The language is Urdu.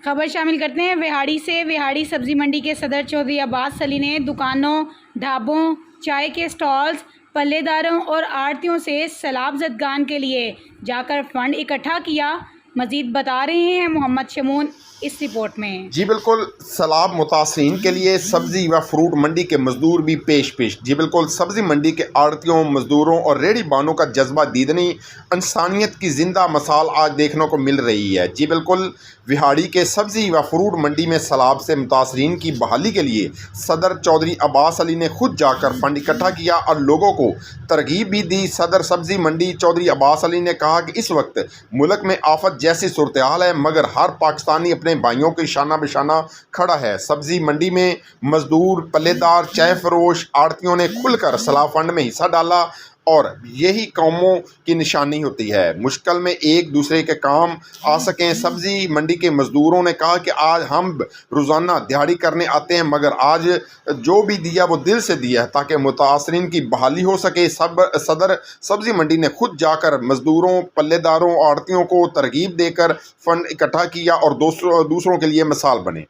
خبر شامل کرتے ہیں وہاڑی سے۔ وہاڑی سبزی منڈی کے صدر چودھری عباس علی نے دکانوں، ڈھابوں، چائے کے سٹالز، پلے داروں اور آڑھتیوں سے سیلاب زدگان کے لیے جا کر فنڈ اکٹھا کیا۔ مزید بتا رہے ہیں محمد شمون اس رپورٹ میں۔ جی بالکل، سیلاب متاثرین کے لیے سبزی و فروٹ منڈی کے مزدور بھی پیش جی بالکل، سبزی منڈی کے آڑھتیوں، مزدوروں اور ریڑھی بانوں کا جذبہ دیدنی انسانیت کی زندہ مثال آج دیکھنے کو مل رہی ہے۔ جی بالکل، وہاڑی کے سبزی و فروٹ منڈی میں سیلاب سے متاثرین کی بحالی کے لیے صدر چودھری عباس علی نے خود جا کر فنڈ اکٹھا کیا اور لوگوں کو ترغیب بھی دی۔ صدر سبزی منڈی چودھری عباس علی نے کہا کہ اس وقت ملک میں آفت جیسی صورتحال ہے، مگر ہر پاکستانی اپنے بھائیوں کے شانہ بشانہ کھڑا ہے۔ سبزی منڈی میں مزدور، پلے دار، چائے فروش، آڑھتیوں نے کھل کر سیلاب فنڈ میں حصہ ڈالا اور یہی قوموں کی نشانی ہوتی ہے، مشکل میں ایک دوسرے کے کام آ سکیں۔ سبزی منڈی کے مزدوروں نے کہا کہ آج ہم روزانہ دیہڑی کرنے آتے ہیں، مگر آج جو بھی دیا وہ دل سے دیا ہے تاکہ متاثرین کی بحالی ہو سکے۔ صدر سبزی منڈی نے خود جا کر مزدوروں، پلے داروں، آڑھتیوں کو ترغیب دے کر فنڈ اکٹھا کیا اور دوسروں کے لیے مثال بنے۔